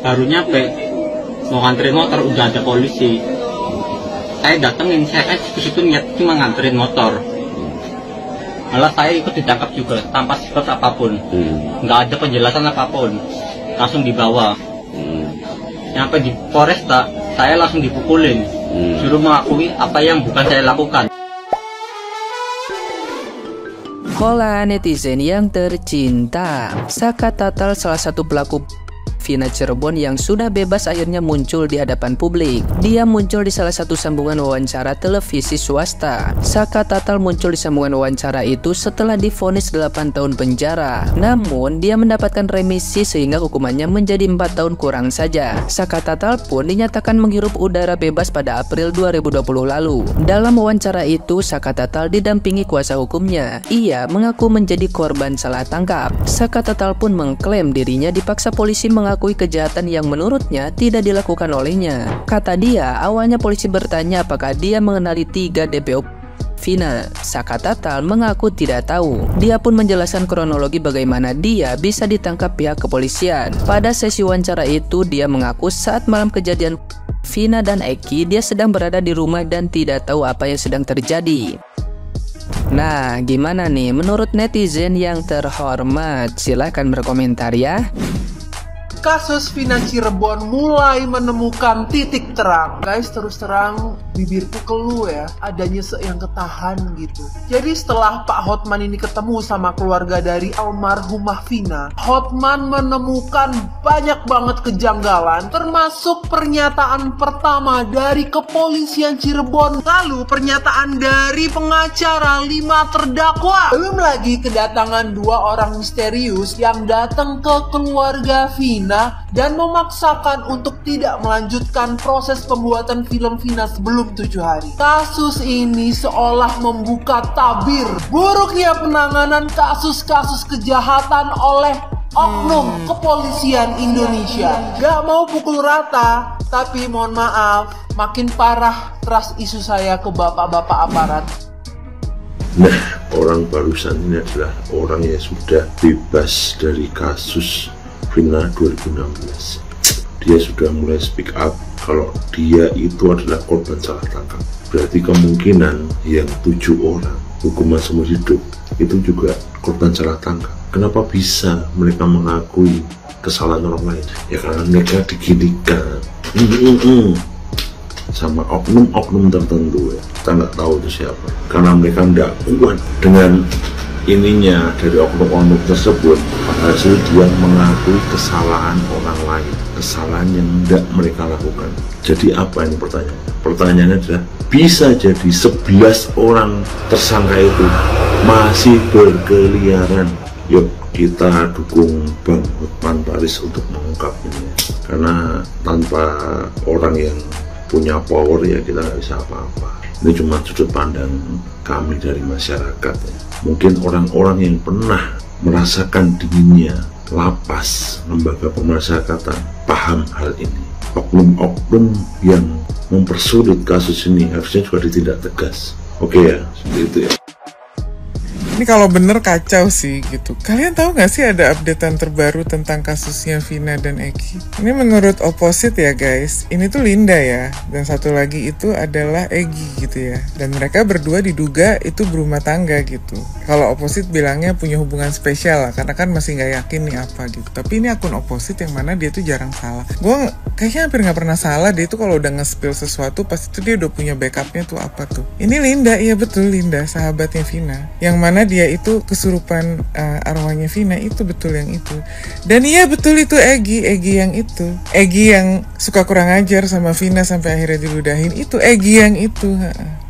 baru nyampe mau nganterin motor udah ada polisi. Saya datengin, saya kan disitu niat cuma nganterin motor. Malah saya ikut ditangkap juga tanpa sifat apapun, nggak ada penjelasan apapun, langsung dibawa. Sampai di Polresta, saya langsung dipukulin, suruh mengakui apa yang bukan saya lakukan. Hola netizen yang tercinta, Saka Tatal salah satu pelaku Vina Cirebon yang sudah bebas akhirnya muncul di hadapan publik. Dia muncul di salah satu sambungan wawancara televisi swasta. Saka Tatal muncul di sambungan wawancara itu setelah divonis 8 tahun penjara. Namun dia mendapatkan remisi sehingga hukumannya menjadi 4 tahun kurang saja. Saka Tatal pun dinyatakan menghirup udara bebas pada April 2020 lalu. Dalam wawancara itu Saka Tatal didampingi kuasa hukumnya. Ia mengaku menjadi korban salah tangkap. Saka Tatal pun mengklaim dirinya dipaksa polisi mengakui kejahatan yang menurutnya tidak dilakukan olehnya. Kata dia, awalnya polisi bertanya apakah dia mengenali 3 DPO Vina. Saka Tatal mengaku tidak tahu. Dia pun menjelaskan kronologi bagaimana dia bisa ditangkap pihak kepolisian. Pada sesi wawancara itu, dia mengaku saat malam kejadian Vina dan Eki, dia sedang berada di rumah dan tidak tahu apa yang sedang terjadi. Nah, gimana nih menurut netizen yang terhormat? Silahkan berkomentar ya. Kasus Vina Cirebon mulai menemukan titik terang. Guys, terus terang bibirku keluh ya, adanya yang ketahan gitu. Jadi setelah Pak Hotman ini ketemu sama keluarga dari almarhumah Vina, Hotman menemukan banyak banget kejanggalan, termasuk pernyataan pertama dari kepolisian Cirebon, lalu pernyataan dari pengacara 5 terdakwa. Belum lagi kedatangan 2 orang misterius yang datang ke keluarga Vina dan memaksakan untuk tidak melanjutkan proses pembuatan film Vina sebelum 7 hari. Kasus ini seolah membuka tabir buruknya penanganan kasus-kasus kejahatan oleh oknum kepolisian Indonesia. Gak mau pukul rata, tapi mohon maaf, makin parah trust isu saya ke bapak-bapak aparat. Nah, orang barusan ini adalah orang yang sudah bebas dari kasus Vina 2016. Dia sudah mulai speak up kalau dia itu adalah korban salah tangkap. Berarti kemungkinan yang 7 orang hukuman seumur hidup itu juga korban salah tangkap. Kenapa bisa mereka mengakui kesalahan orang lain? Ya karena mereka diginikan sama oknum-oknum tertentu ya. Kita nggak tahu itu siapa. Karena mereka tidak kuat dengan ininya dari oknum-oknum tersebut, hasil dia mengakui kesalahan orang lain, kesalahan yang tidak mereka lakukan. Jadi apa ini pertanyaannya? Pertanyaannya adalah bisa jadi 11 orang tersangka itu masih berkeliaran. Yuk kita dukung Bang Hotman Paris untuk mengungkap ini, karena tanpa orang yang punya power ya kita nggak bisa apa-apa. Ini cuma sudut pandang kami dari masyarakat ya. Mungkin orang-orang yang pernah merasakan dinginnya lapas lembaga pemasyarakatan paham hal ini. Oknum-oknum yang mempersulit kasus ini harusnya juga ditindak tegas. Oke ya, seperti itu ya. Ini kalau bener kacau sih gitu. Kalian tahu nggak sih ada updatean terbaru tentang kasusnya Vina dan Eki? Ini menurut Opposite ya guys. Ini tuh Linda ya. Dan satu lagi itu adalah Egi gitu ya. Dan mereka berdua diduga itu berumah tangga gitu. Kalau Opposite bilangnya punya hubungan spesial lah. Karena kan masih nggak yakin nih apa gitu. Tapi ini akun Opposite yang mana dia tuh jarang salah. Gue kayaknya hampir nggak pernah salah. Dia tuh kalau udah nge-spill sesuatu pasti tuh dia udah punya backupnya tuh apa tuh. Ini Linda, iya betul Linda, sahabatnya Vina. Yang mana dia itu kesurupan arwahnya Vina, itu betul yang itu. Dan iya betul itu Egi yang itu. Egi yang suka kurang ajar sama Vina sampai akhirnya diludahin, itu Egi yang itu.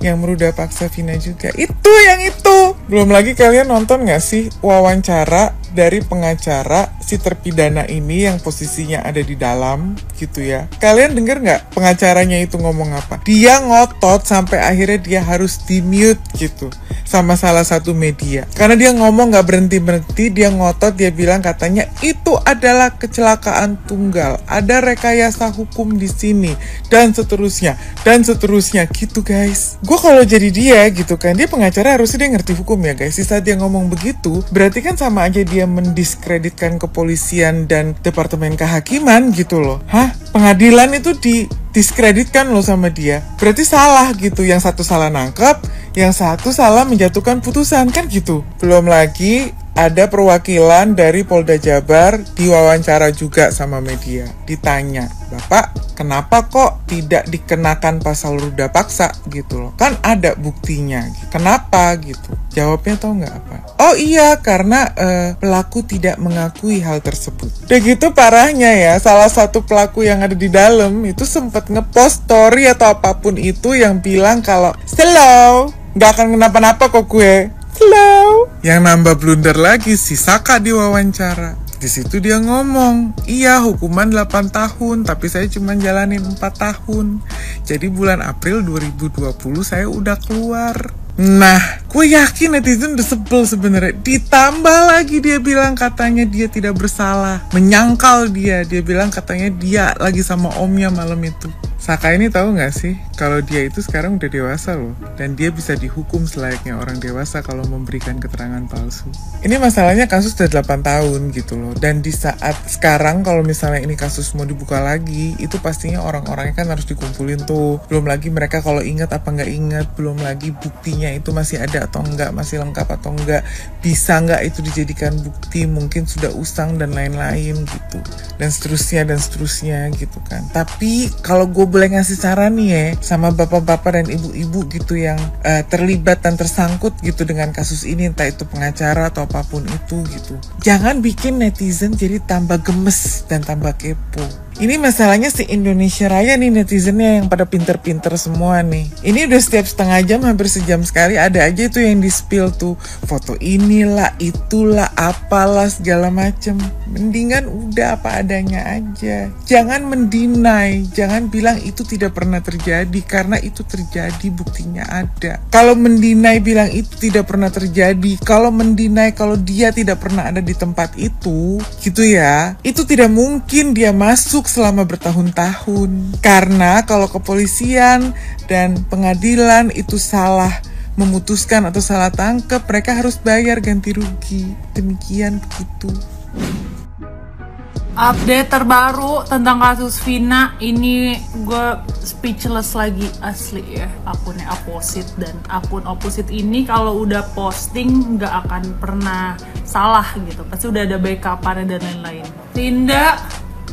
Yang merudah paksa Vina juga, itu yang itu. Belum lagi kalian nonton gak sih wawancara dari pengacara si terpidana ini yang posisinya ada di dalam gitu ya. Kalian denger gak pengacaranya itu ngomong apa? Dia ngotot sampai akhirnya dia harus di-mute gitu. sama salah satu media. Karena dia ngomong gak berhenti-berhenti, dia ngotot, dia bilang katanya itu adalah kecelakaan tunggal, ada rekayasa hukum di sini, dan seterusnya gitu guys. Gue kalau jadi dia gitu kan, dia pengacara harusnya dia ngerti hukum ya guys. Di saat dia ngomong begitu, berarti kan sama aja dia mendiskreditkan kepolisian dan departemen kehakiman gitu loh. Hah? Pengadilan itu diskreditkan loh sama dia. Berarti salah gitu. Yang satu salah nangkep, yang satu salah menjatuhkan putusan kan gitu. Belum lagi ada perwakilan dari Polda Jabar diwawancara juga sama media. Ditanya, Bapak kenapa kok tidak dikenakan pasal ruda paksa gitu loh? Kan ada buktinya. Kenapa gitu? Jawabnya tau nggak apa? Oh iya, karena pelaku tidak mengakui hal tersebut. Udah gitu parahnya ya, salah satu pelaku yang ada di dalam itu sempat ngepost story atau apapun itu yang bilang kalau slow, nggak akan kenapa-napa kok gue. Slow. Yang nambah blunder lagi si Saka diwawancara. Di situ dia ngomong, iya hukuman 8 tahun, tapi saya cuma jalanin 4 tahun. Jadi bulan April 2020 saya udah keluar. Nah, gue yakin netizen udah sebel sebenarnya. Ditambah lagi dia bilang katanya dia tidak bersalah, menyangkal dia bilang katanya dia lagi sama omnya malam itu. Saka ini tahu nggak sih kalau dia itu sekarang udah dewasa loh, dan dia bisa dihukum selayaknya orang dewasa kalau memberikan keterangan palsu. Ini masalahnya kasus udah 8 tahun gitu loh, dan di saat sekarang kalau misalnya ini kasus mau dibuka lagi, itu pastinya orang-orangnya kan harus dikumpulin tuh. Belum lagi mereka kalau ingat apa nggak ingat, belum lagi buktinya itu masih ada atau enggak, masih lengkap atau enggak, bisa nggak itu dijadikan bukti, mungkin sudah usang dan lain-lain gitu, dan seterusnya gitu kan. Tapi kalau gue boleh ngasih saran nih ya sama bapak-bapak dan ibu-ibu gitu yang terlibat dan tersangkut gitu dengan kasus ini, entah itu pengacara atau apapun itu gitu, jangan bikin netizen jadi tambah gemes dan tambah kepo. Ini masalahnya si Indonesia Raya nih, netizennya yang pada pinter-pinter semua nih. Ini udah setiap setengah jam, hampir sejam sekali ada aja itu yang di-spill tuh. Foto inilah, itulah, apalah segala macem. Mendingan udah apa adanya aja. Jangan mendinai, jangan bilang itu tidak pernah terjadi, karena itu terjadi, buktinya ada. Kalau mendinai bilang itu tidak pernah terjadi, kalau mendinai kalau dia tidak pernah ada di tempat itu, gitu ya, itu tidak mungkin dia masuk selama bertahun-tahun. Karena kalau kepolisian dan pengadilan itu salah memutuskan atau salah tangkap, mereka harus bayar ganti rugi. Demikian begitu. Update terbaru tentang kasus Vina ini, gue speechless lagi asli ya. Akunnya Opposite, dan akun Opposite ini kalau udah posting nggak akan pernah salah gitu, pasti udah ada backup-nya dan lain-lain. Linda,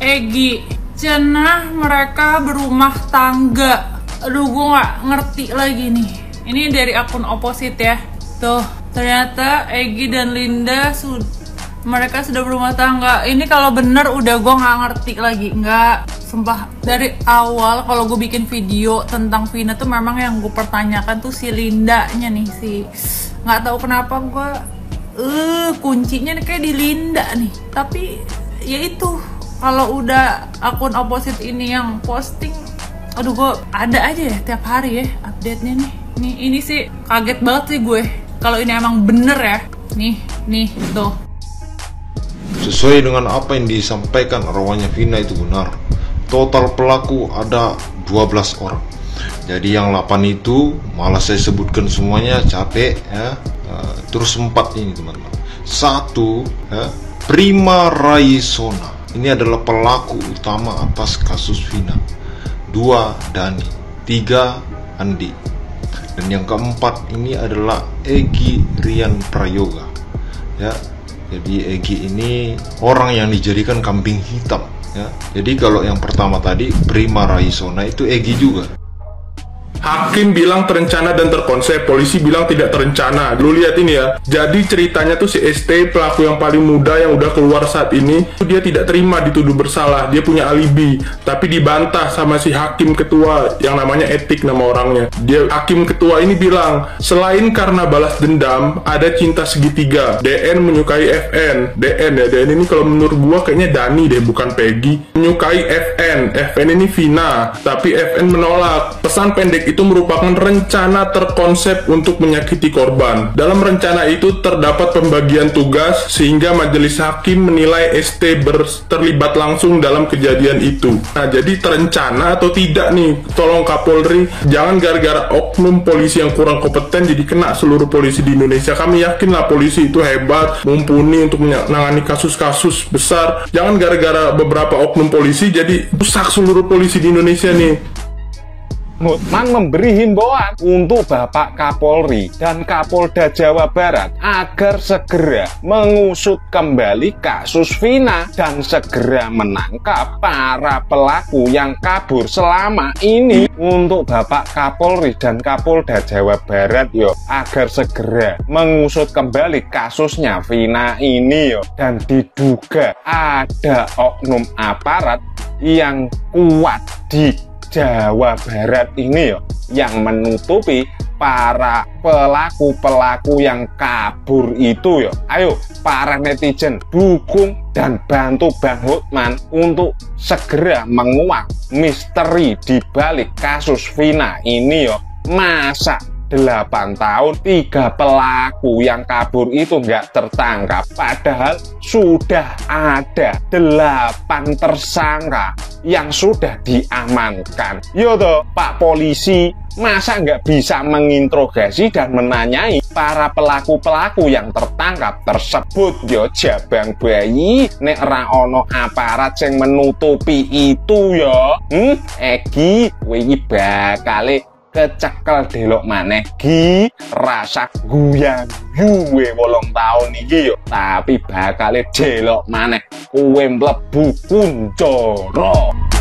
Egy, cenah mereka berumah tangga. Aduh, gue nggak ngerti lagi nih. Ini dari akun Opposite ya. Tuh, ternyata Egy dan Linda mereka sudah berumah tangga. Ini kalau bener udah gue nggak ngerti lagi. Nggak, sumpah dari awal kalau gue bikin video tentang Vina tuh memang yang gue pertanyakan tuh si Lindanya nih, nggak tahu kenapa gue kuncinya nih kayak di Linda nih. Tapi ya itu, kalau udah akun Opposite ini yang posting, aduh gue ada aja ya tiap hari ya update-nya nih. Ini sih kaget banget sih gue kalau ini emang bener ya. Nih tuh. Sesuai dengan apa yang disampaikan arwahnya Vina itu benar. Total pelaku ada 12 orang. Jadi yang 8 itu malah saya sebutkan semuanya, capek ya. Terus 4 ini teman-teman. 1 ya, Prima Raisona. Ini adalah pelaku utama atas kasus Vina. 2 Dani. 3 Andi. Dan yang keempat ini adalah Egy Rian Prayoga. Ya. Jadi Egy ini orang yang dijadikan kambing hitam ya. Jadi kalau yang pertama tadi Prima Raisona itu Egy juga. Hakim bilang terencana dan terkonsep, polisi bilang tidak terencana. Lu lihat ini ya. Jadi ceritanya tuh si ST, pelaku yang paling muda yang udah keluar saat ini, dia tidak terima dituduh bersalah. Dia punya alibi, tapi dibantah sama si hakim ketua yang namanya Etik nama orangnya. Hakim ketua ini bilang, selain karena balas dendam, ada cinta segitiga. DN menyukai FN. DN ini kalau menurut gua kayaknya Dani deh, bukan Peggy. Menyukai FN ini Vina, tapi FN menolak. Pesan pendek itu merupakan rencana terkonsep untuk menyakiti korban. Dalam rencana itu terdapat pembagian tugas sehingga majelis hakim menilai ST terlibat langsung dalam kejadian itu. Nah, jadi terencana atau tidak nih? Tolong Kapolri, jangan gara-gara oknum polisi yang kurang kompeten jadi kena seluruh polisi di Indonesia. Kami yakinlah polisi itu hebat, mumpuni untuk menangani kasus-kasus besar. Jangan gara-gara beberapa oknum polisi jadi rusak seluruh polisi di Indonesia nih. Hotman memberi himbauan untuk Bapak Kapolri dan Kapolda Jawa Barat agar segera mengusut kembali kasus Vina dan segera menangkap para pelaku yang kabur selama ini. Untuk Bapak Kapolri dan Kapolda Jawa Barat agar segera mengusut kembali kasusnya Vina ini dan diduga ada oknum aparat yang kuat di Jawa Barat ini yang menutupi para pelaku-pelaku yang kabur itu. Ayo para netizen, dukung dan bantu Bang Hotman untuk segera menguak misteri di balik kasus Vina ini. Masa 8 tahun 3 pelaku yang kabur itu nggak tertangkap, padahal sudah ada 8 tersangka yang sudah diamankan. Yo toh Pak Polisi, masa nggak bisa menginterogasi dan menanyai para pelaku-pelaku yang tertangkap tersebut? Yo jabang bayi nek ra ono aparat yang menutupi itu yo. Egi kowe iki bakale kecekel delok maneh gi rasa guyang yuwe 8 tahun iki tapi bakal delok maneh kowe mlebu kunjara.